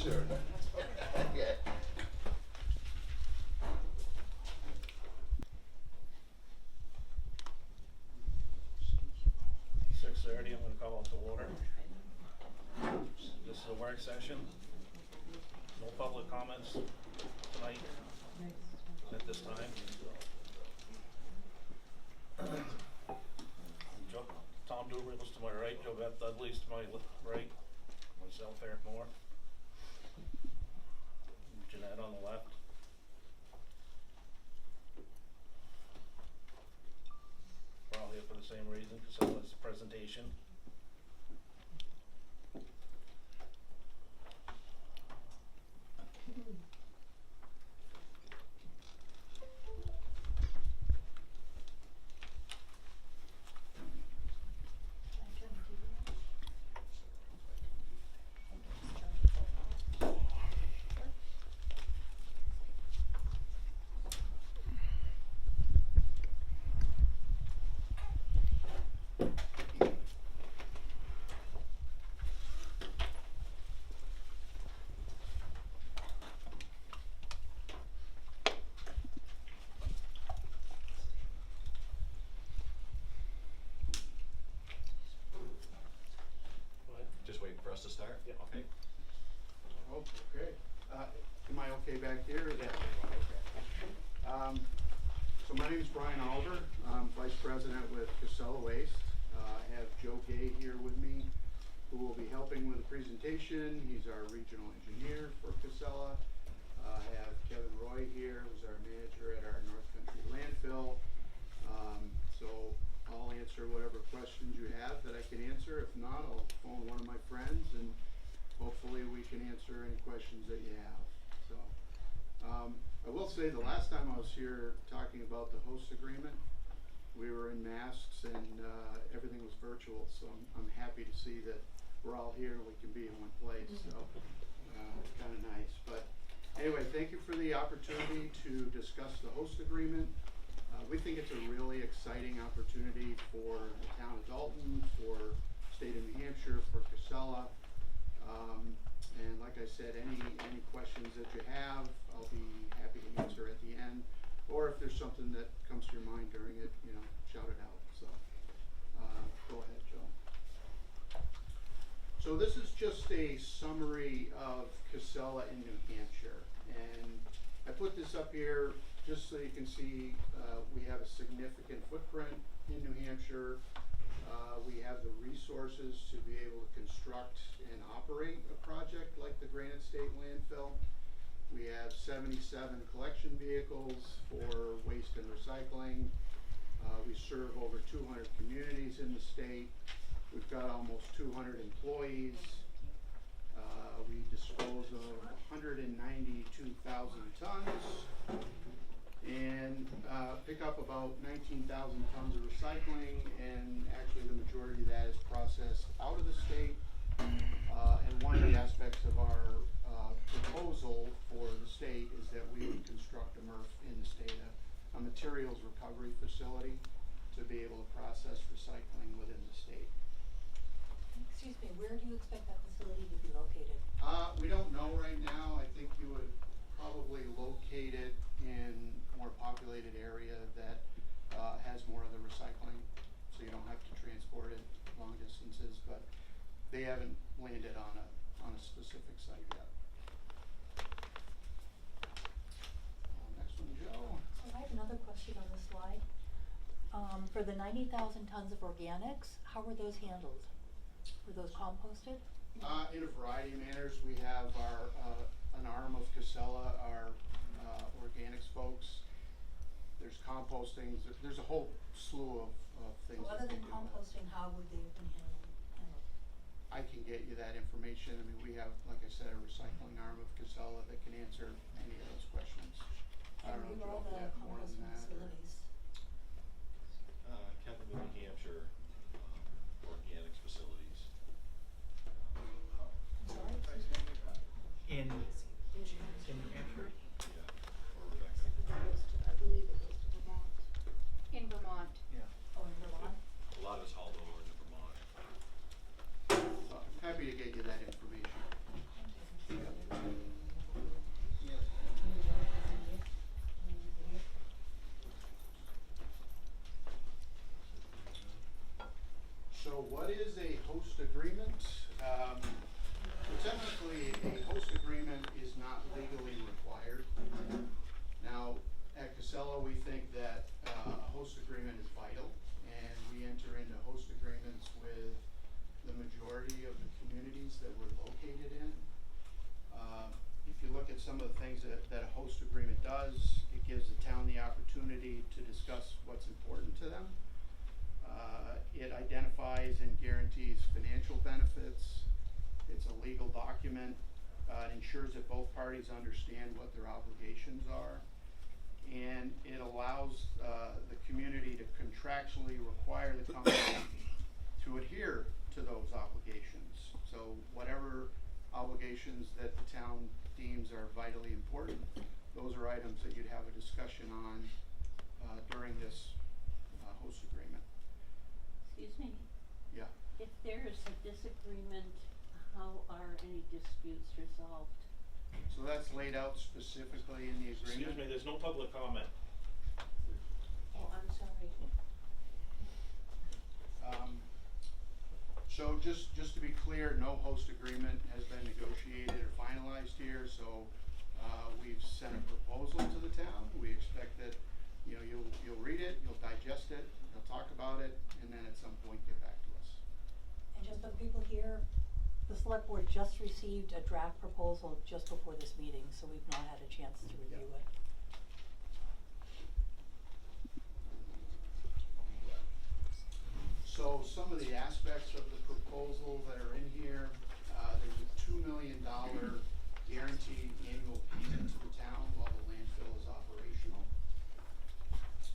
sir. Yeah. 6:30, I'm gonna call it to order. This is a work session. No public comments tonight at this time. Tom Duber's to my right, Jo Beth Dudley's to my right, myself, Eric Moore. Jeanette on the left. We're all here for the same reason, Casella's presentation. Just waiting for us to start? Yeah. Okay. Oh, okay. Am I okay back here? Yeah. Okay. So my name is Brian Alder. I'm Vice President with Casella Waste. I have Joe Gay here with me, who will be helping with the presentation. He's our regional engineer for Casella. I have Kevin Roy here, who's our manager at our North Country landfill. So I'll answer whatever questions you have that I can answer. If not, I'll phone one of my friends and hopefully we can answer any questions that you have. So I will say the last time I was here talking about the host agreement, we were in masks and everything was virtual. So I'm happy to see that we're all here and we can be in one place. So it's kind of nice. But anyway, thank you for the opportunity to discuss the host agreement. We think it's a really exciting opportunity for the town of Dalton, for state of New Hampshire, for Casella. And like I said, any questions that you have, I'll be happy to answer at the end. Or if there's something that comes to your mind during it, you know, shout it out. So go ahead, Joe. So this is just a summary of Casella in New Hampshire. And I put this up here just so you can see we have a significant footprint in New Hampshire. We have the resources to be able to construct and operate a project like the Granite State landfill. We have 77 collection vehicles for waste and recycling. We serve over 200 communities in the state. We've got almost 200 employees. We dispose of 192,000 tons and pick up about 19,000 tons of recycling, and actually the majority of that is processed out of the state. And one of the aspects of our proposal for the state is that we would construct a MRF in the state, a materials recovery facility to be able to process recycling within the state. Excuse me, where do you expect that facility to be located? We don't know right now. I think you would probably locate it in a more populated area that has more of the recycling, so you don't have to transport it long distances, but they haven't landed on a specific site yet. Next one, Joe. So I have another question on this slide. For the 90,000 tons of organics, how were those handled? Were those composted? In a variety of manners. We have our an arm of Casella, our organics folks. There's composting. There's a whole slew of things. So other that than they do. composting, how would they have been handled? I can get you that information. I mean, we have, like I said, a recycling arm of Casella that can answer any of those questions. I don't know, Joe, if you have more than that. Facilities? Kevin with New Hampshire organics facilities. Sorry, excuse me? In New Hampshire? Yeah, or Rebecca. I believe it goes to Vermont. In Vermont. Yeah. Oh, in Vermont? A lot of it's hauled over into Vermont. Happy to get you that information. Okay. So what is a host agreement? Technically, a host agreement is not legally required. Now, at Casella, we think that a host agreement is vital, and we enter into host agreements with the majority of the communities that we're located in. If you look at some of the things that a host agreement does, it gives the town the opportunity to discuss what's important to them. It identifies and guarantees financial benefits. It's a legal document. It ensures that both parties understand what their obligations are. And it allows the community to contractually require the company to adhere to those obligations. So whatever obligations that the town deems are vitally important, those are items that you'd have a discussion on during this host agreement. Excuse me, Yeah. if there is a disagreement, how are any disputes resolved? So that's laid out specifically in the agreement. Excuse me, there's no public comment. Oh, I'm sorry. So just to be clear, no host agreement has been negotiated or finalized here, so we've sent a proposal to the town. We expect that, you'll read it, you'll digest it, you'll talk about it, and then at some point get back to us. And just for the people here, the select board just received a draft proposal just before this meeting, so we've not had a chance to review it. So some of the aspects of the proposal that are in here, there's a $2 million guaranteed annual payment to the town while the landfill is operational.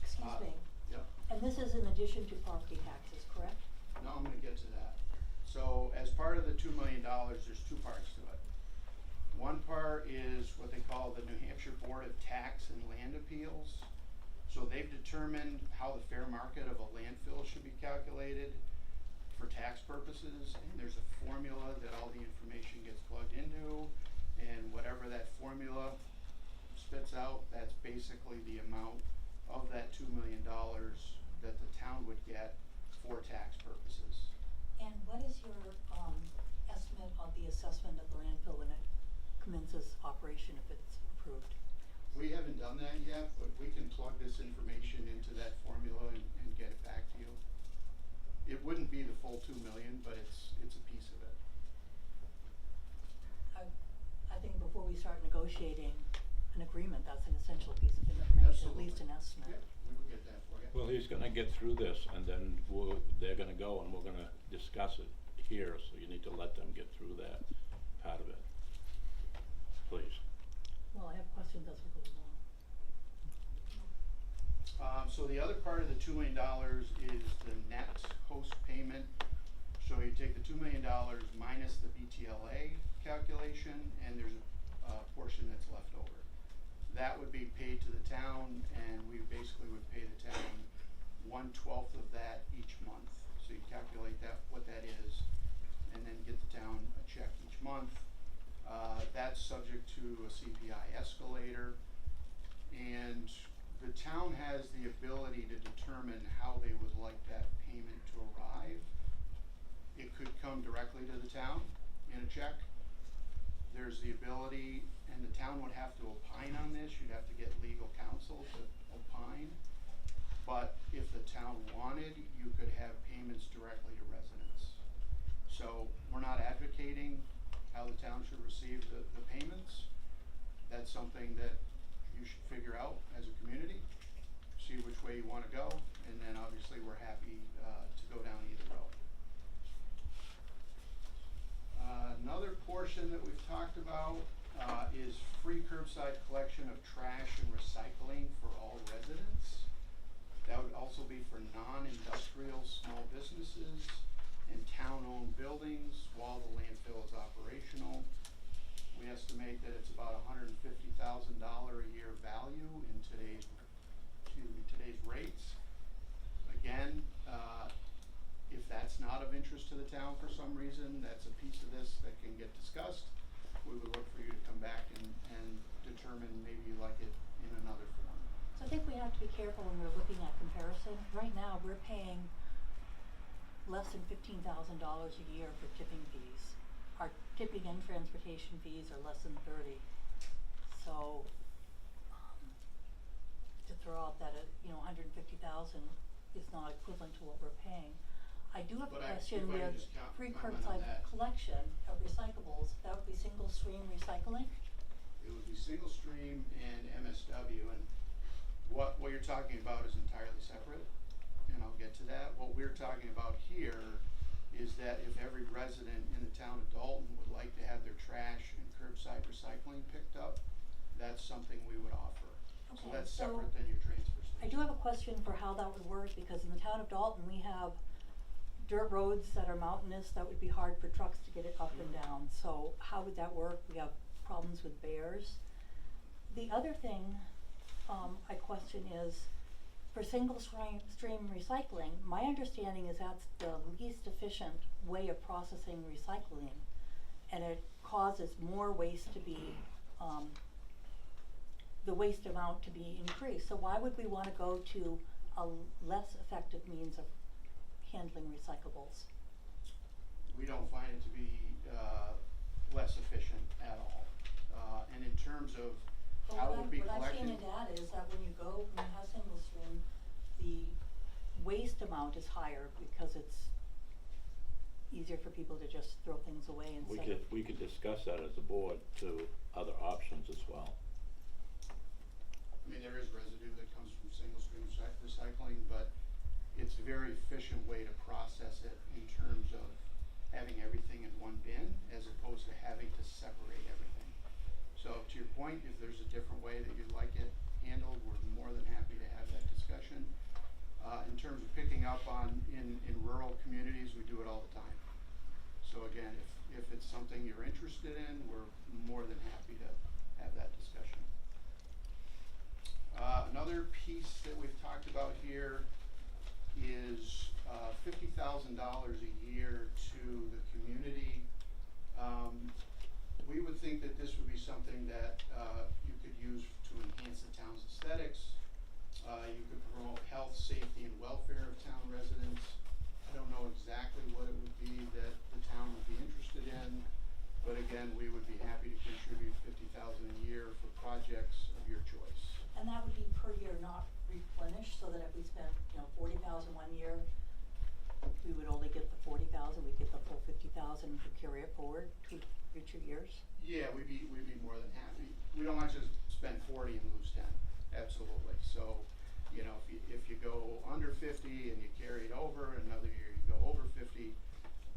Excuse me. Yep. And this is in addition to property taxes, correct? Now I'm gonna get to that. So as part of the $2 million, there's two parts to it. One part is what they call the New Hampshire Board of Tax and Land Appeals. So they've determined how the fair market of a landfill should be calculated for tax purposes, and there's a formula that all the information gets plugged into, and whatever that formula spits out, that's basically the amount of that $2 million that the town would get for tax purposes. And what is your estimate of the assessment of the landfill when it commences operation if it's approved? We haven't done that yet, but we can plug this information into that formula and get it back to you. It wouldn't be the full 2 million, but it's a piece of it. I think before we start negotiating an agreement, that's an essential piece of information, at least an estimate. Yeah, we will get that for you. Well, he's gonna get through this, and then they're gonna go and we're gonna discuss it here, so you need to let them get through that part of it. Please. Well, I have questions as we go along. So the other part of the $2 million is the net host payment. So you take the $2 million minus the BTLA calculation, and there's a portion that's left over. That would be paid to the town, and we basically would pay the town 1/12 of that each month. So you calculate what that is, and then get the town a check each month. That's subject to a CPI escalator, and the town has the ability to determine how they would like that payment to arrive. It could come directly to the town in a check. There's the ability, and the town would have to opine on this, you'd have to get legal counsel to opine. But if the town wanted, you could have payments directly to residents. So we're not advocating how the town should receive the payments. That's something that you should figure out as a community, see which way you wanna go, and then obviously we're happy to go down either road. Another portion that we've talked about is free curbside collection of trash and recycling for all residents. That would also be for non-industrial small businesses and town-owned buildings while the landfill is operational. We estimate that it's about $150,000 a year value in today's rates. Again, if that's not of interest to the town for some reason, that's a piece of this that can get discussed. We would look for you to come back and determine maybe you like it in another form. So I think we have to be careful when we're looking at comparison. Right now, we're paying less than $15,000 a year for tipping fees. Our tipping and transportation fees are less than 30. So, to throw out that, $150,000 is not equivalent to what we're paying. I do have a But question if I with just free comment on curbside that. collection of recyclables, that would be single stream recycling? It would be single stream and MSW, and what you're talking about is entirely separate, and I'll get to that. What we're talking about here is that if every resident in the town of Dalton would like to have their trash and curbside recycling picked up, that's something we would offer. So Okay, that's so separate than your transfer station. I do have a question for how that would work, because in the town of Dalton, we have dirt roads that are mountainous that would be hard for trucks to get it up and down. So how would that work? We have problems with bears. The other thing I question is, for single stream recycling, my understanding is that's the least efficient way of processing recycling, and it causes more waste to be, the waste amount to be increased. So why would we want to go to a less effective means of handling recyclables? We don't find it to be less efficient at all. And in terms of But how it would be what I'm collected. seeing in data is that when you have single stream, the waste amount is higher because it's easier for people to just throw things away instead of. We could discuss that as a board to other options as well. I mean, there is residue that comes from single stream recycling, but it's a very efficient way to process it in terms of having everything in one bin as opposed to having to separate everything. So to your point, if there's a different way that you'd like it handled, we're more than happy to have that discussion. In terms of picking up on in rural communities, we do it all the time. So again, if it's something you're interested in, we're more than happy to have that discussion. Another piece that we've talked about here is $50,000 a year to the community. We would think that this would be something that you could use to enhance the town's aesthetics. You could promote health, safety, and welfare of town residents. I don't know exactly what it would be that the town would be interested in, but again, we would be happy to contribute $50,000 a year for projects of your choice. And that would be per year, not replenished, so that if we spent, $40,000 one year, we would only get the $40,000, we'd get the full $50,000 to carry it forward to future years? Yeah, we'd be more than happy. We don't want you to spend 40 and lose 10, absolutely. So, if you go under 50 and you carry it over, another year you go over 50,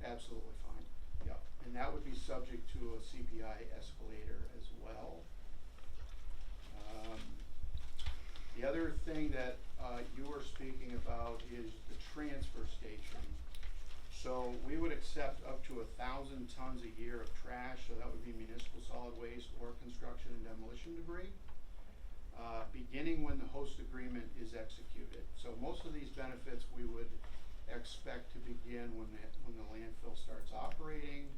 absolutely fine. Yep, and that would be subject to a CPI escalator as well. The other thing that you were speaking about is the transfer station. So we would accept up to 1,000 tons a year of trash, so that would be municipal solid waste or construction and demolition debris, beginning when the host agreement is executed. So most of these benefits we would expect to begin when the landfill starts operating.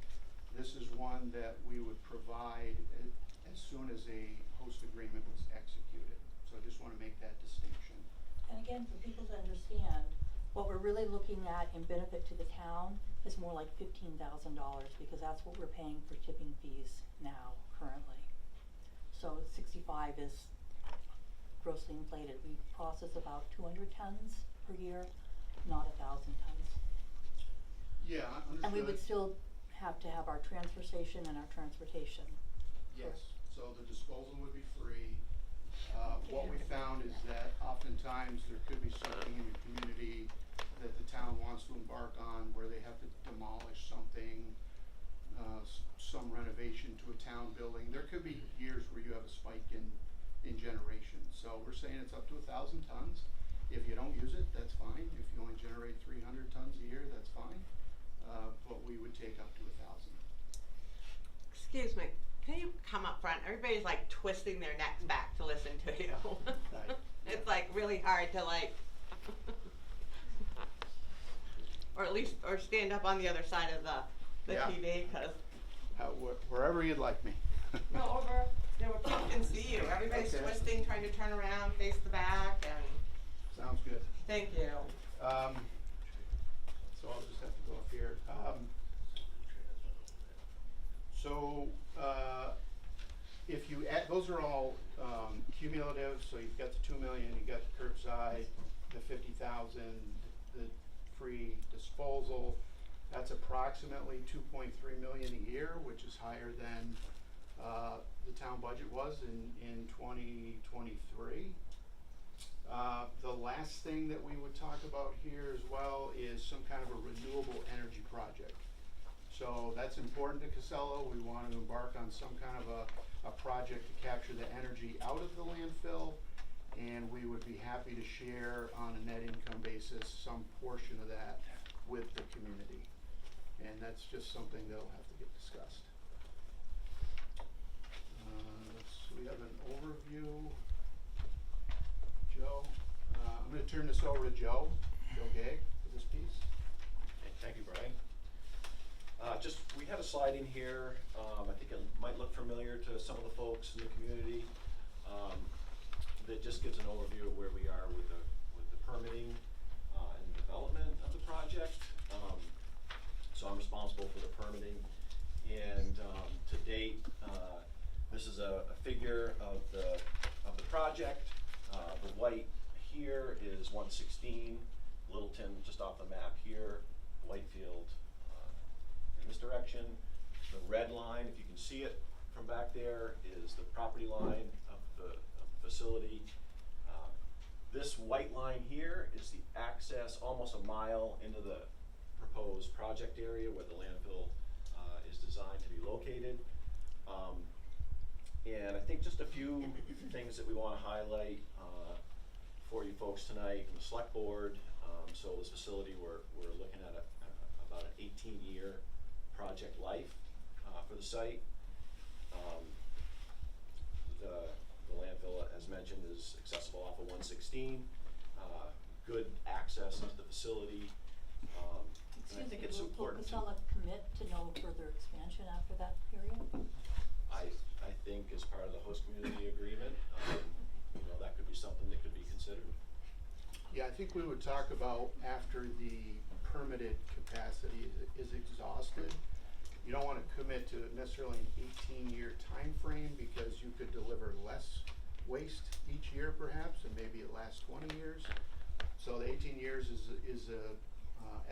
This is one that we would provide as soon as a host agreement was executed. So I just want to make that distinction. And again, for people to understand, what we're really looking at in benefit to the town is more like $15,000, because that's what we're paying for tipping fees now, currently. So 65 is grossly inflated. We process about 200 tons per year, not 1,000 tons. Yeah, understood. And we would still have to have our transfer station and our transportation. Yes, so the disposal would be free. What we found is that oftentimes there could be something in your community that the town wants to embark on where they have to demolish something, some renovation to a town building. There could be years where you have a spike in generation. So we're saying it's up to 1,000 tons. If you don't use it, that's fine. If you only generate 300 tons a year, that's fine. But we would take up to 1,000. Excuse me, can you come up front? Everybody's like twisting their neck back to listen to you. Right. It's like really hard to or at least, or stand up on the other side of the Yeah. TV, cause. Wherever you'd like me. No, over, where people can see you. Everybody's Okay. twisting, trying to turn around, face the back, and Sounds good. thank you. So I'll just have go up here. So, if you add, those are all, cumulative, so you've got the 2 million, you got the curbside, the 50,000, the free disposal. That's approximately 2.3 million a year, which is higher than, the town budget was in 2023. The last thing that we would talk about here as well is some kind of a renewable energy project. So that's important to Casella. We want to embark on some kind of a project to capture the energy out of the landfill, and we would be happy to share on a net income basis some portion of that with the community. And that's just something that'll have to get discussed. We have an overview. Joe, I'm going to turn this over to Joe Gay for this piece. Okay, thank you, Brian. We had a slide in here, I think it might look familiar to some of the folks in the community, that just gives an overview of where we are with the permitting and development of the project. So I'm responsible for the permitting, and to date, this is a figure of the project. The white here is 116, Littleton just off the map here, Whitefield in this direction. The red line, if you can see it from back there, is the property line of the facility. This white line here is the access almost a mile into the proposed project area where the landfill is designed to be located. And I think just a few things that we want to highlight for you folks tonight in the select board. So this facility, we're looking at about an 18-year project life for the site. The landfill, as mentioned, is accessible off of 116. Good access into the facility. And I think it's important to. Will Casella commit to no further expansion after that period? I think as part of the host community agreement, that could be something that could be considered. Yeah, I think we would talk about after the permitted capacity is exhausted. You don't want to commit to necessarily an 18-year time frame because you could deliver less waste each year perhaps, and maybe it lasts 20 years. So the 18 years is a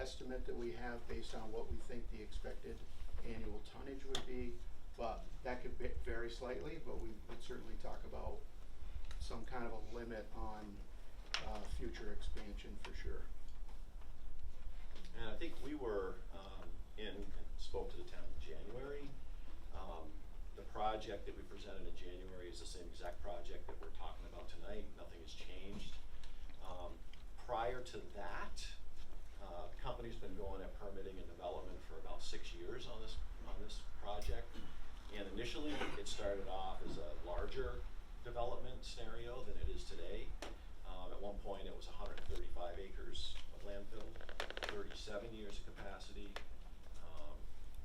estimate that we have based on what we think the expected annual tonnage would be. But that could vary slightly, but we would certainly talk about some kind of a limit on future expansion for sure. And I think we were and spoke to the town in January. The project that we presented in January is the same exact project that we're talking about tonight. Nothing has changed. Prior to that, the company's been going at permitting and development for about 6 years on this project. And initially, it started off as a larger development scenario than it is today. At one point, it was 135 acres of landfill, 37 years of capacity,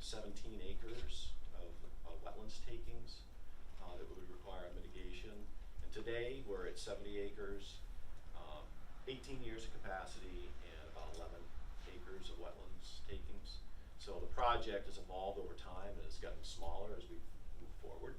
17 acres of wetlands takings that would require mitigation. And today, we're at 70 acres, 18 years of capacity, and about 11 acres of wetlands takings. So the project has evolved over time and it's gotten smaller as we move forward.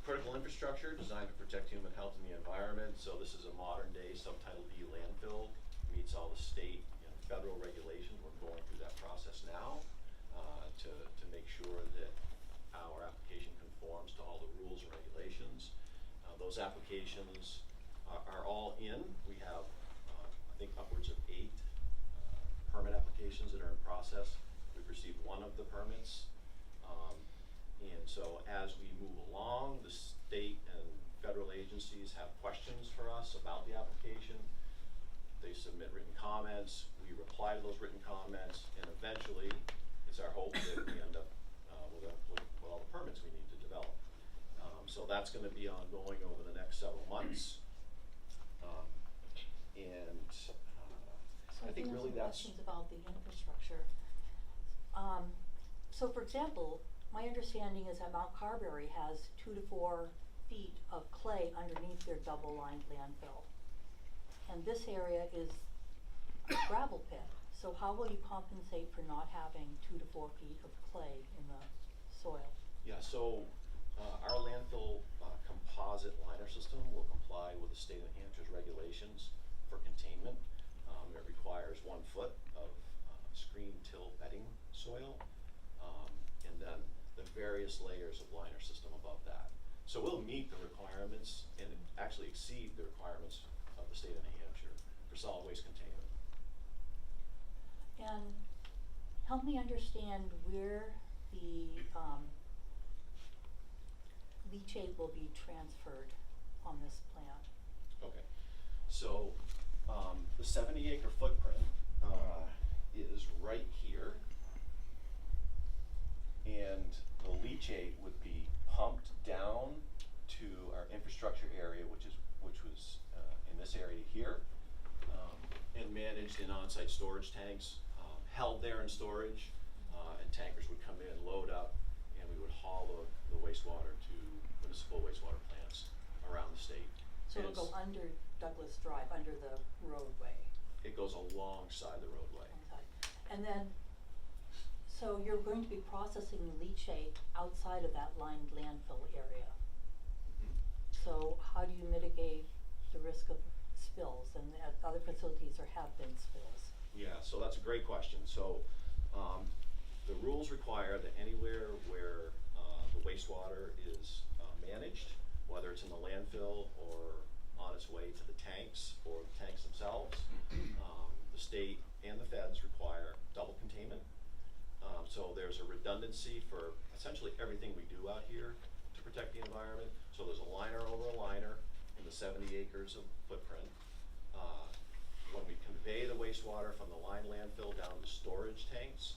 Critical infrastructure designed to protect human health and the environment. So this is a modern day Subtitle D landfill, meets all the state and federal regulations. We're going through that process now to make sure that our application conforms to all the rules and regulations. Those applications are all in. We have, I think, upwards of 8 permit applications that are in process. We've received 1 of the permits. And so as we move along, the state and federal agencies have questions for us about the application. They submit written comments. We reply to those written comments. And eventually, it's our hope that we end up with all the permits we need to develop. So that's going to be ongoing over the next several months. So I think really that's. Questions about the infrastructure. So for example, my understanding is that Mount Carberry has 2 to 4 feet of clay underneath their double-lined landfill. And this area is gravel pit. So how will you compensate for not having 2 to 4 feet of clay in the soil? Yeah, so our landfill composite liner system will comply with the state of New Hampshire's regulations for containment. It requires 1 foot of screen till bedding soil, and then the various layers of liner system above that. So we'll meet the requirements and actually exceed the requirements of the state of New Hampshire for solid waste containment. And help me understand where the leachate will be transferred on this plan. Okay, so the 70-acre footprint is right here, and the leachate would be pumped down to our infrastructure area, which was in this area here, and managed in on-site storage tanks, held there in storage, and tankers would come in, load up, and we would haul the wastewater to municipal wastewater plants around the state. So And it'll go under Douglas Drive, under the roadway. it goes alongside the roadway. Okay. And then, so you're going to be processing leachate outside of that lined landfill area. Mhm. So how do you mitigate the risk of spills? And at other facilities there have been spills. Yeah, so that's a great question. So, the rules require that anywhere where, the wastewater is, managed, whether it's in the landfill or on its way to the tanks or the tanks themselves, the state and the feds require double containment. So there's a redundancy for essentially everything we do out here to protect the environment. So there's a liner over a liner in the 70 acres of footprint. When we convey the wastewater from the lined landfill down to storage tanks,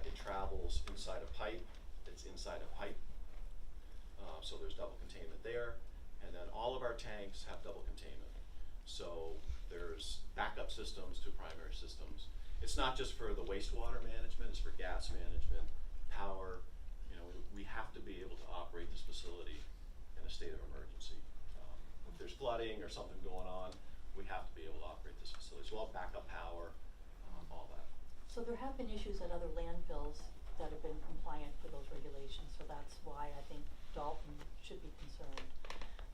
it travels inside a pipe. It's inside a pipe. So there's double containment there. And then all of our tanks have double containment. So there's backup systems to primary systems. It's not just for the wastewater management, it's for gas management, power. You know, we have to be able to operate this facility in a state of emergency. If there's flooding or something going on, we have to be able to operate this facility. So we'll have backup power, all that. So there have been issues at other landfills that have been compliant for those regulations, so that's why I think Dalton should be concerned.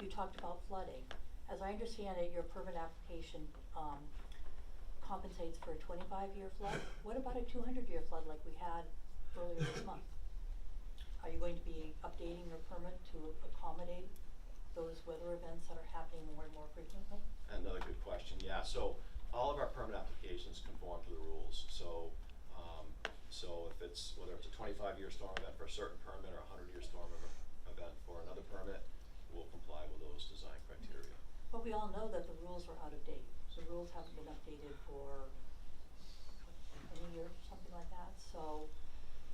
You talked about flooding. As I understand it, your permit application compensates for a 25-year flood. What about a 200-year flood like we had earlier this month? Are you going to be updating your permit to accommodate those weather events that are happening more and more frequently? Another good question, yeah. So all of our permit applications conform to the rules. So if it's, whether it's a 25-year storm event for a certain permit or a 100-year storm event for another permit, we'll comply with those design criteria. But we all know that the rules are out of date. The rules haven't been updated for 20 years, something like that, so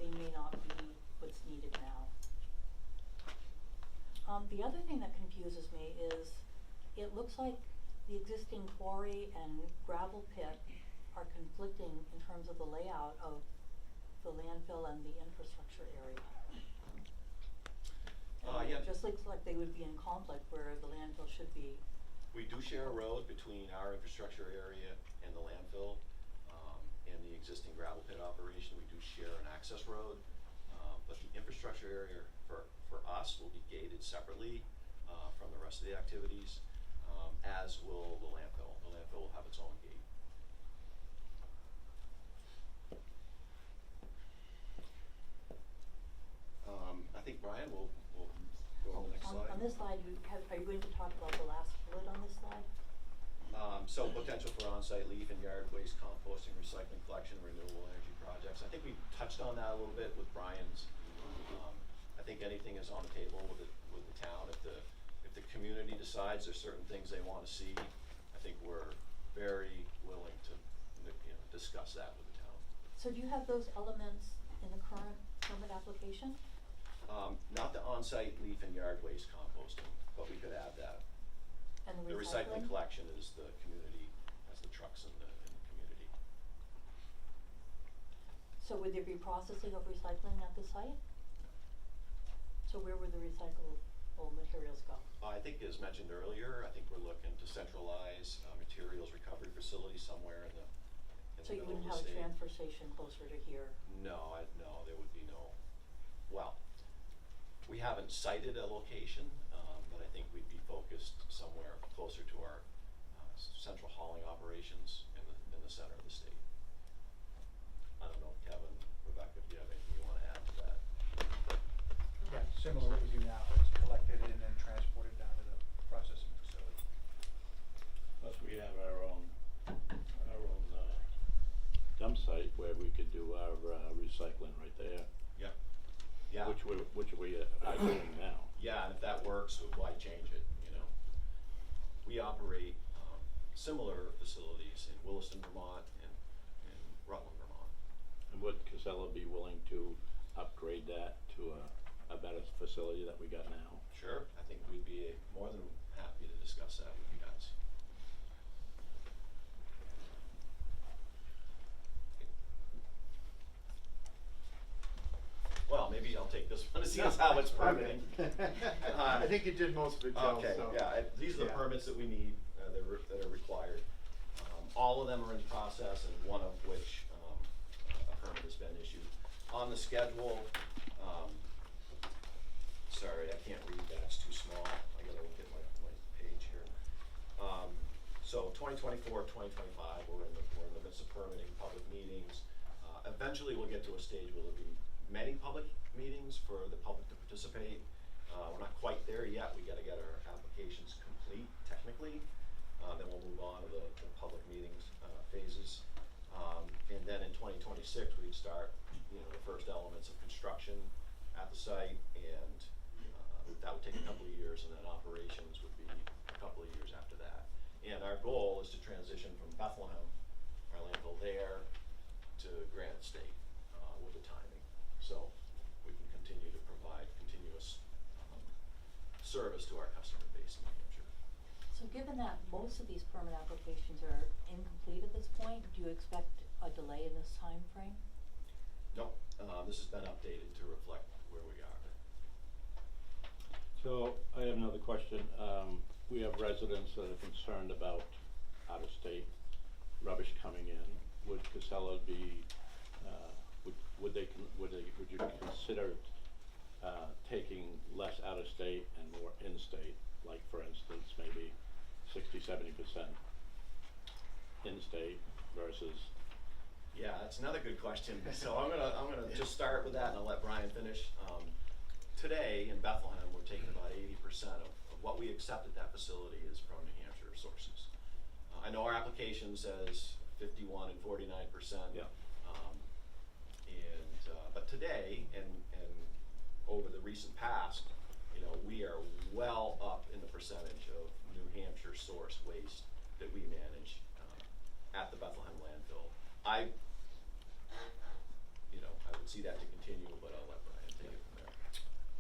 they may not be what's needed now. The other thing that confuses me is it looks like the existing quarry and gravel pit are conflicting in terms of the layout of the landfill and the infrastructure area. Yeah. It just looks like they would be in conflict where the landfill should be. We do share a road between our infrastructure area and the landfill, and the existing gravel pit operation. We do share an access road, but the infrastructure area for us will be gated separately from the rest of the activities, as will the landfill. The landfill will have its own gate. I think Brian will go on the next slide. On this slide, are you going to talk about the last bullet on this slide? So potential for on-site leaf and yard waste composting, recycling, collection, renewable energy projects. I think we touched on that a little bit with Brian's. I think anything is on the table with the town. If the community decides there's certain things they want to see, I think we're very willing to discuss that with the town. So do you have those elements in the current permit application? Not the on-site leaf and yard waste composting, but we could add that. And The recycling collection is the community, that's the trucks in the community. So would there be processing of recycling at the site? So where would the recyclable materials go? I think as mentioned earlier, I think we're looking to centralize materials recovery facility somewhere in the in So the you middle wouldn't of the have a state. transfer station closer to here? No, there would be no, well, we haven't cited a location, but I think we'd be focused somewhere closer to our central hauling operations in the center of the state. I don't know, Kevin, Rebecca, if you have anything you wanna add to that? Yeah, similar to what we do now, it's collected and then transported down to the processing facility. Plus, we have our own dump site where we could do our recycling right there. Yep. Yeah. Which we are doing now. Yeah, and if that works, why change it, you know? We operate similar facilities in Williston, Vermont, and Rutland, Vermont. And would Casella be willing to upgrade that to a better facility that we got now? Sure, I think we'd be more than happy to discuss that with you guys. Well, maybe I'll take this one to see as how it's permitting. I think you did most of it, Joe, Okay, so. yeah, these are the Yeah. permits that we need, that are required. All of them are in process, and one of which, a permit has been issued. On the schedule, sorry, I can't read that, it's too small, I gotta look at my page here. So 2024, 2025, we're in the midst of permitting, public meetings. Eventually, we'll get to a stage where there'll be many public meetings for the public to participate. We're not quite there yet, we gotta get our applications complete technically. Then we'll move on to the public meetings phases. And then in 2026, we'd start, the first elements of construction at the site, and that would take a couple of years, and then operations would be a couple of years after that. And our goal is to transition from Bethlehem, our landfill there, to Granite State with the timing. So we can continue to provide continuous service to our customer base in New Hampshire. So given that most of these permit applications are incomplete at this point, do you expect a delay in this time frame? No, this has been updated to reflect where we are. So I have another question. We have residents that are concerned about out-of-state rubbish coming in. Would Casella be, would you consider taking less out-of-state and more in-state? Like, for instance, maybe 60-70% in-state versus. Yeah, that's another good question. So I'm gonna just start with that, and I'll let Brian finish. Today in Bethlehem, we're taking about 80% of what we accept at that facility is from New Hampshire sources. I know our application says 51 and 49%. Yeah. But today and over the recent past, we are well up in the percentage of New Hampshire source waste that we manage at the Bethlehem landfill. I would see that to continue, but I'll let Brian take it from there.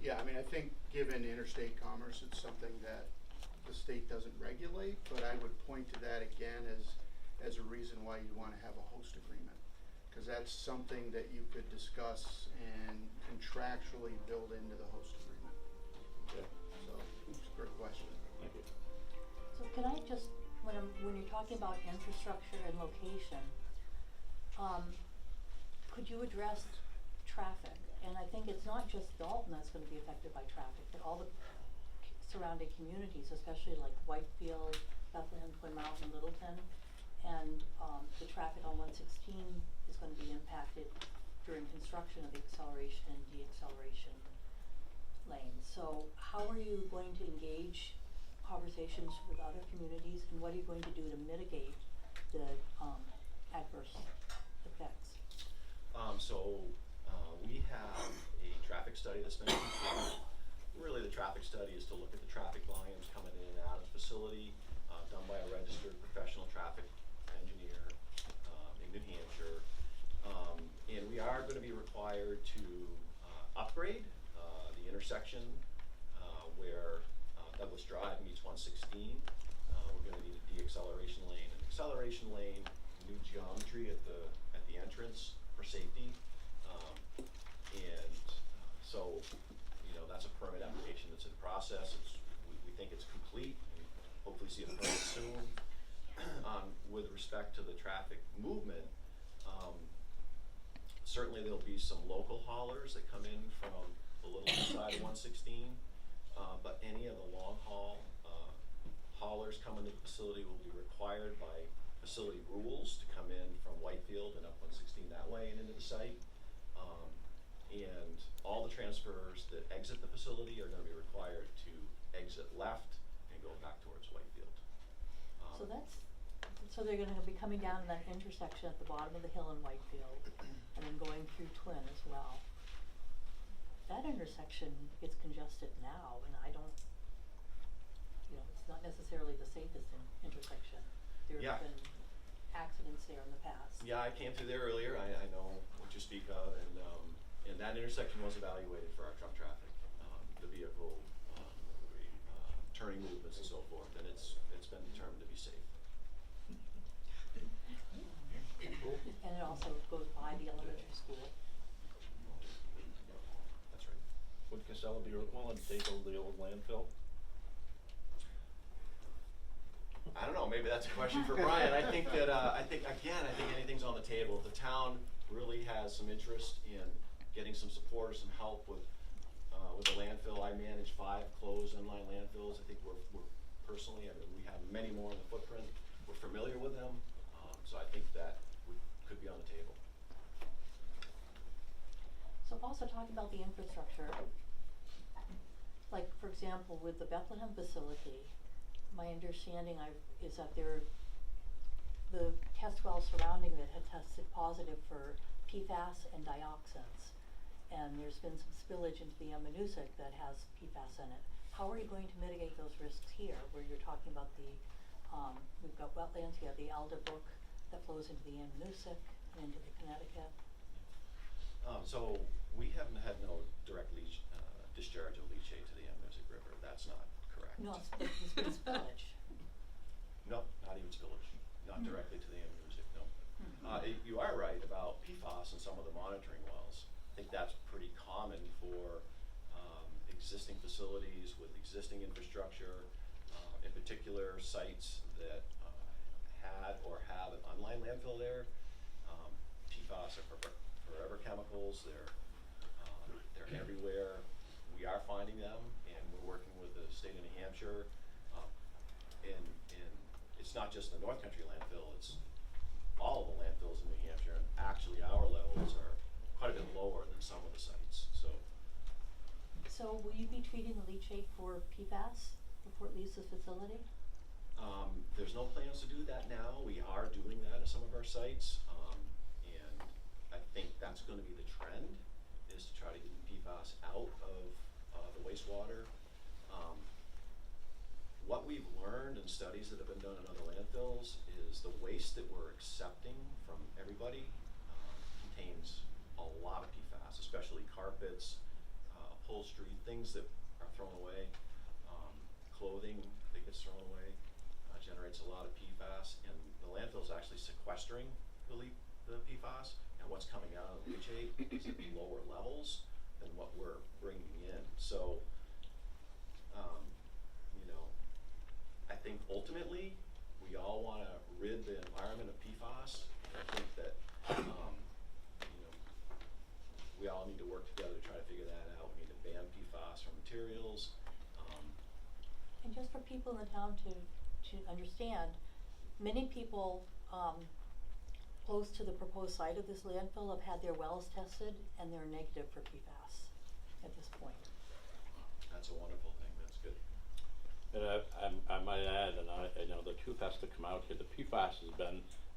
Yeah, I mean, I think given interstate commerce, it's something that the state doesn't regulate, but I would point to that again as a reason why you'd wanna have a host agreement. Cause that's something that you could discuss and contractually build into the host agreement. Okay. So, it's a great question. Thank you. So can I just, when you're talking about infrastructure and location, could you address traffic? And I think it's not just Dalton that's gonna be affected by traffic, but all the surrounding communities, especially like Whitefield, Bethlehem, Twin Mountain, Littleton. And the traffic on 116 is gonna be impacted during construction of the acceleration and deceleration lanes. So how are you going to engage conversations with other communities, and what are you going to do to mitigate the adverse effects? We have a traffic study that's been completed. Really, the traffic study is to look at the traffic volumes coming in and out of the facility, done by a registered professional traffic engineer in New Hampshire. And we are going to be required to upgrade the intersection where Douglas Drive meets 116. We're going to need a de-acceleration lane, an acceleration lane, new geometry at the entrance for safety. So that's a permit application that's in process. We think it's complete, and hopefully see a permit soon. With respect to the traffic movement, Certainly there'll be some local haulers that come in from the little side of 116, but any of the long haul haulers coming to the facility will be required by facility rules to come in from Whitefield and up 116 that way and into the site. And all the transfers that exit the facility are going to be required to exit left and go back towards Whitefield. So they're gonna be coming down that intersection at the bottom of the hill in Whitefield, and then going through Twin as well. That intersection gets congested now, and I don't, it's not necessarily the safest intersection. There's Yeah. been accidents there in the past. Yeah, I came through there earlier. I know what you speak of, and that intersection was evaluated for our truck traffic, the vehicle turning movements and so forth, and it's been determined to be safe. And it also goes by the elementary school. That's right. Would Casella be willing to take over the old landfill? I don't know, maybe that's a question for Brian. I think anything's on the table. If the town really has some interest in getting some support or some help with the landfill, I manage 5 closed inline landfills. I think we're personally, we have many more in the footprint. We're familiar with them, so I think that could be on the table. So also talking about the infrastructure, like for example, with the Bethlehem facility, my understanding is that the test wells surrounding it had tested positive for PFAS and dioxins. And there's been some spillage into the Ammonoosuc that has PFAS in it. How are you going to mitigate those risks here, where you're talking about we've got wetlands, you have the Alder Brook that flows into the Ammonoosuc and into the Connecticut? So we haven't had no direct discharge of leachate to the Ammonoosuc River. That's not correct. No, it's been spillage. No, not even spillage. Not directly to the Ammonoosuc, no. You are right about PFAS and some of the monitoring wells. I think that's pretty common for existing facilities with existing infrastructure, in particular sites that had or have an unlined landfill there. PFAS are forever chemicals. They're everywhere. We are finding them, and we're working with the state of New Hampshire. And it's not just the North Country landfill, it's all of the landfills in New Hampshire, and actually our levels are quite a bit lower than some of the sites. So will you be treating the leachate for PFAS before it leaves the facility? There's no plans to do that now. We are doing that at some of our sites, and I think that's going to be the trend, is to try to get the PFAS out of the wastewater. What we've learned in studies that have been done in other landfills is the waste that we're accepting from everybody contains a lot of PFAS, especially carpets, upholstery, things that are thrown away, clothing that gets thrown away, generates a lot of PFAS, and the landfill is actually sequestering the PFAS, and what's coming out of the leachate is at lower levels than what we're bringing in. So, I think ultimately we all want to rid the environment of PFAS. I think that we all need to work together to try to figure that out. We need to ban PFAS from materials. And just for people in the town to understand, many people close to the proposed site of this landfill have had their wells tested, and they're negative for PFAS at this point. That's a wonderful thing. That's good. And I might add, and I know the truth has to come out here, the PFAS has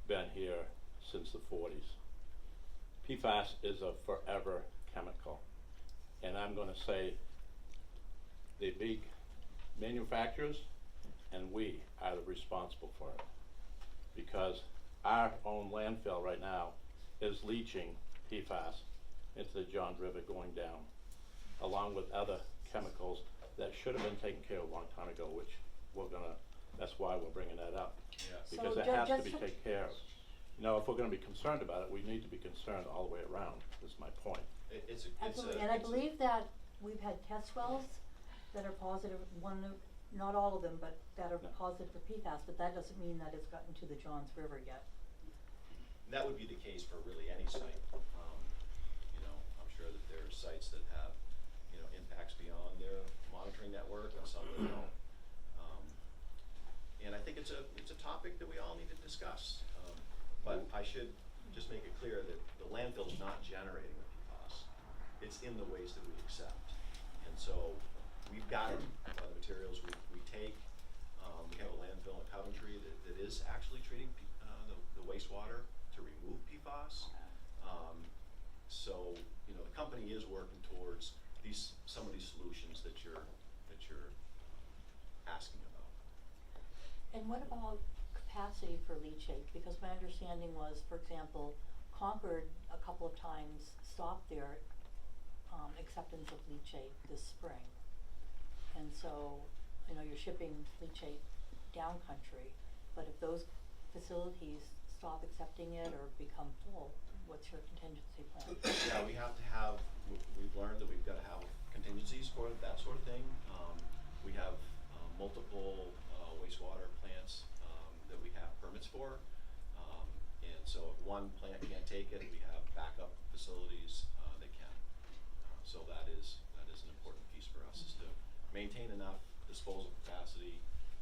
been here since the 40s. PFAS is a forever chemical. And I'm gonna say the big manufacturers and we are responsible for it. Because our own landfill right now is leaching PFAS into the Johns River going down, along with other chemicals that should have been taken care of a long time ago, which that's why we're bringing that up. Yes. Because So it has to just be for- taken care of. If we're gonna be concerned about it, we need to be concerned all the way around, is my point. Absolutely, and I believe that we've had test wells that are positive, not all of them, but that are No. positive for PFAS, but that doesn't mean that it's gotten to the Johns River yet. that would be the case for really any site. You know, I'm sure that there are sites that have, you know, impacts beyond their monitoring network and some that don't. And I think it's a topic that we all need to discuss. But I should just make it clear that the landfill is not generating the PFAS. It's in the waste that we accept. And so we've got the materials we take. We have a landfill in Coventry that is actually treating the wastewater to remove PFAS. So, you know, the company is working towards some of these solutions that you're asking about. And what about capacity for leachate? Because my understanding was, for example, Concord a couple of times stopped their acceptance of leachate this spring. And so, you know, you're shipping leachate down country, but if those facilities stop accepting it or become full, what's your contingency plan? Yeah, we have to have, we've learned that we've got to have contingencies for that sort of thing. We have multiple wastewater plants that we have permits for. And so if one plant can't take it, we have backup facilities that can. So that is an important piece for us, is to maintain enough disposal capacity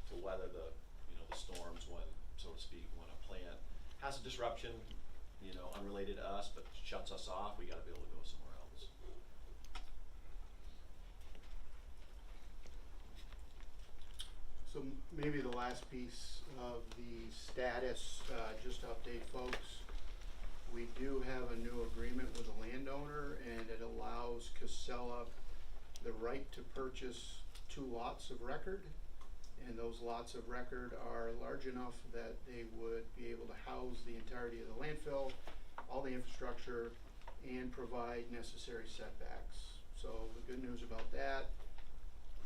to weather the storms when, so to speak, when a plant has a disruption, you know, unrelated to us, but shuts us off, we gotta be able to go somewhere else. So maybe the last piece of the status, just to update folks, we do have a new agreement with the landowner, and it allows Casella the right to purchase 2 lots of record. And those lots of record are large enough that they would be able to house the entirety of the landfill, all the infrastructure, and provide necessary setbacks. So the good news about that,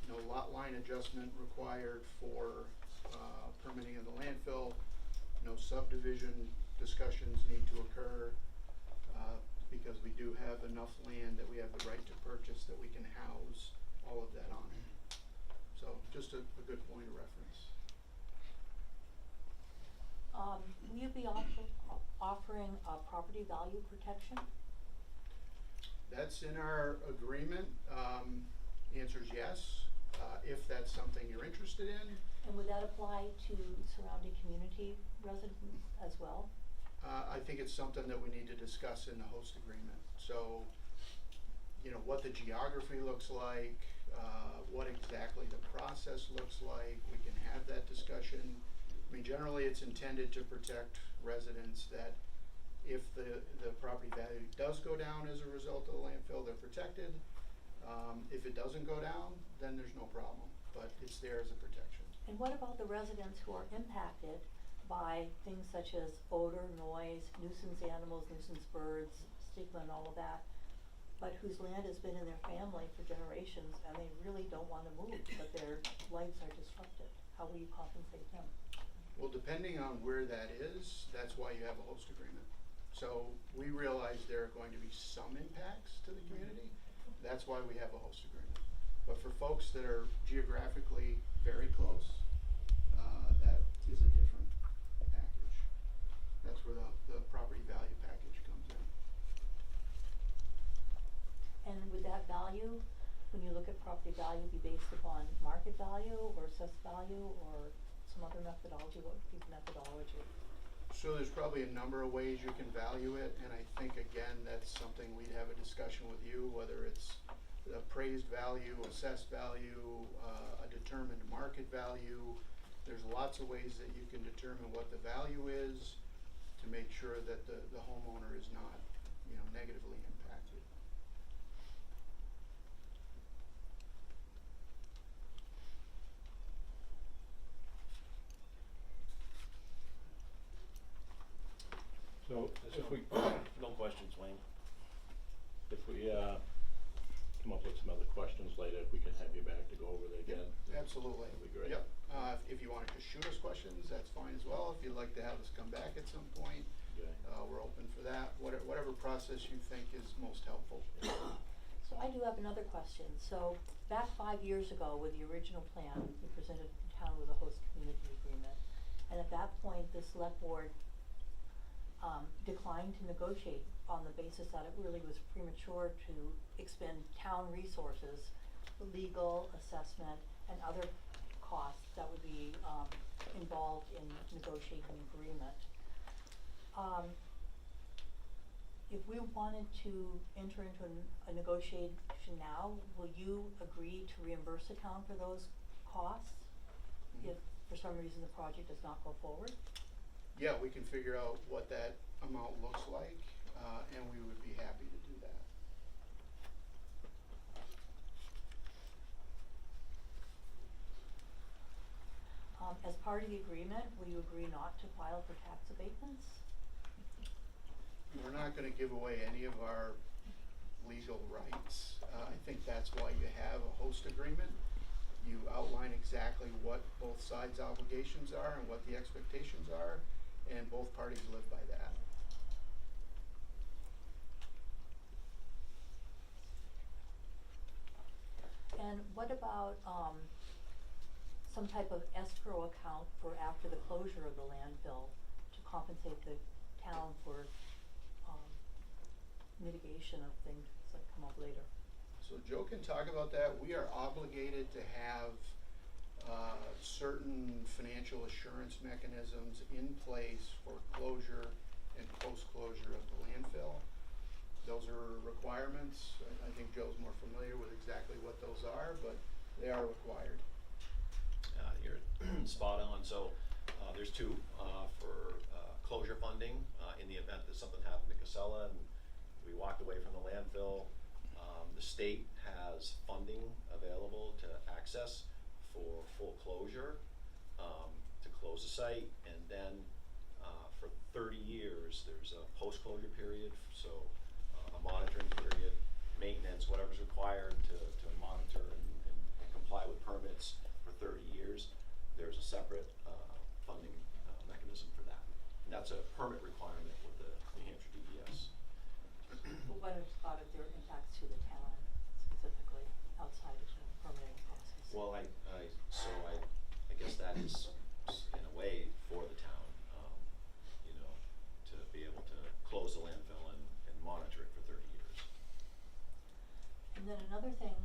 no lot line adjustment required for permitting of the landfill, no subdivision discussions need to occur, because we do have enough land that we have the right to purchase that we can house all of that on it. So just a good point of reference. Will you be offering property value protection? That's in our agreement. Answer is yes, if that's something you're interested in. And would that apply to surrounding community residents as well? I think it's something that we need to discuss in the host agreement. So, you know, what the geography looks like, what exactly the process looks like, we can have that discussion. I mean, generally it's intended to protect residents that if the property value does go down as a result of the landfill, they're protected. If it doesn't go down, then there's no problem, but it's there as a protection. And what about the residents who are impacted by things such as odor, noise, nuisance animals, nuisance birds, stigma and all of that, but whose land has been in their family for generations and they really don't want to move, but their lives are disrupted? How will you compensate them? Well, depending on where that is, that's why you have a host agreement. So we realize there are going to be some impacts to the community. That's why we have a host agreement. But for folks that are geographically very close, that is a different package. That's where the property value package comes in. And would that value, when you look at property value, be based upon market value or assessed value or some other methodology? What would be the methodology? So there's probably a number of ways you can value it, and I think again that's something we'd have a discussion with you, whether it's appraised value, assessed value, a determined market value. There's lots of ways that you can determine what the value is to make sure that the homeowner is not, you know, negatively impacted. So if we, No questions, Wayne. if we, come up with some other questions later, if we can have you back to go over it again. Absolutely. That'd be great. Yep. If you wanted to shoot us questions, that's fine as well. If you'd like to have us come back at some point, Okay. we're open for that. Whatever process you think is most helpful. So I do have another question. So back 5 years ago with the original plan, we presented the town with a host community agreement. And at that point, the select board declined to negotiate on the basis that it really was premature to expend town resources, legal, assessment, and other costs that would be, involved in negotiating an agreement. If we wanted to enter into a negotiation now, will you agree to reimburse the town for those costs? If for some reason the project does not go forward? Yeah, we can figure out what that amount looks like, and we would be happy to do that. As part of the agreement, will you agree not to file for tax abatements? We're not gonna give away any of our legal rights. I think that's why you have a host agreement. You outline exactly what both sides' obligations are and what the expectations are, and both parties live by that. And what about, some type of escrow account for after the closure of the landfill to compensate the town for, mitigation of things that come up later? So Joe can talk about that. We are obligated to have certain financial assurance mechanisms in place for closure and post-closure of the landfill. Those are requirements. I think Joe's more familiar with exactly what those are, but they are required. You're spot on. So there's two for closure funding in the event that something happened to Casella and we walked away from the landfill. The state has funding available to access for full closure, to close the site, and then for 30 years there's a post-closure period, so a monitoring period, maintenance, whatever's required to monitor and comply with permits for 30 years. There's a separate funding mechanism for that. And that's a permit requirement with the New Hampshire DES. But what about if there are impacts to the town specifically outside of the permitting process? Well, I guess that is in a way for the town, you know, to be able to close the landfill and monitor it for 30 years. And then another thing,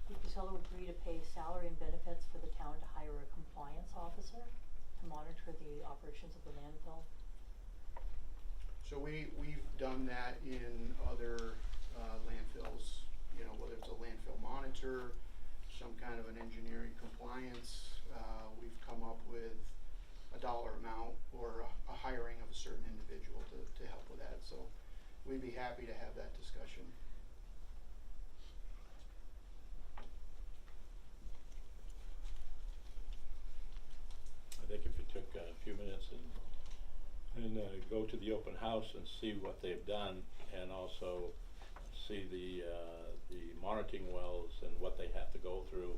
did Casella agree to pay salary and benefits for the town to hire a compliance officer to monitor the operations of the landfill? So we've done that in other landfills, you know, whether it's a landfill monitor, some kind of an engineering compliance, we've come up with a dollar amount or a hiring of a certain individual to help with that. So we'd be happy to have that discussion. I think if you took a few minutes and go to the open house and see what they've done, and also see the monitoring wells and what they have to go through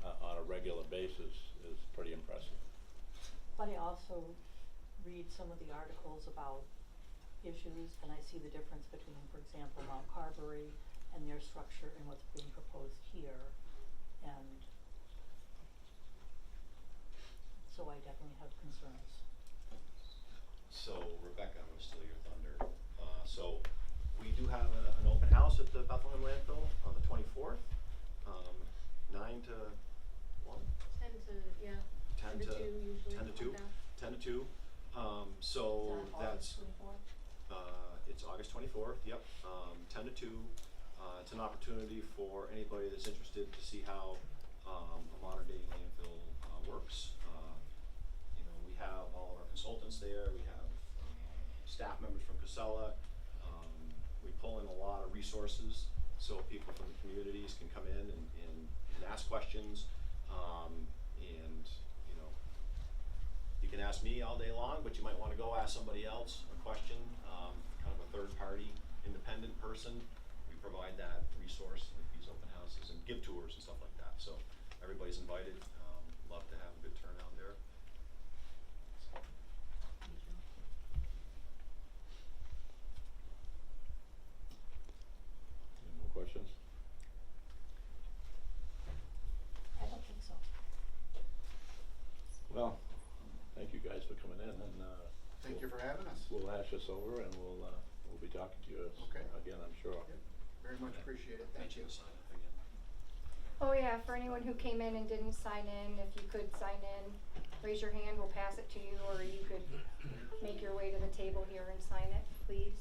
on a regular basis is pretty impressive. But I also read some of the articles about issues, and I see the difference between, for example, Mount Carberry and their structure and what's being proposed here, and so I definitely have concerns. So Rebecca, I'm gonna steal your thunder. So we do have an open house at the Bethlehem landfill on the 24th, 9 to 1? 10 to, yeah. 10 to 2 usually. 10 to 2. Okay. 10 to 2. So Is that that's August 24th? It's August 24th. Yep. 10 to 2. It's an opportunity for anybody that's interested to see how a modern day landfill works. You know, we have all of our consultants there. We have staff members from Casella. We pull in a lot of resources so people from the communities can come in and ask questions. And you know, you can ask me all day long, but you might want to go ask somebody else a question, kind of a third party independent person. We provide that resource at these open houses and give tours and stuff like that. So everybody's invited. Love to have a good turnout there. Any more questions? I don't think so. Well, thank you guys for coming in, and Thank you for having us. we'll hash this over and we'll be talking to you Okay. again, I'm sure. Yep, very much appreciate it, thank you. Sign up again. Oh yeah, for anyone who came in and didn't sign in, if you could sign in, raise your hand, we'll pass it to you, or you could make your way to the table here and sign it, please.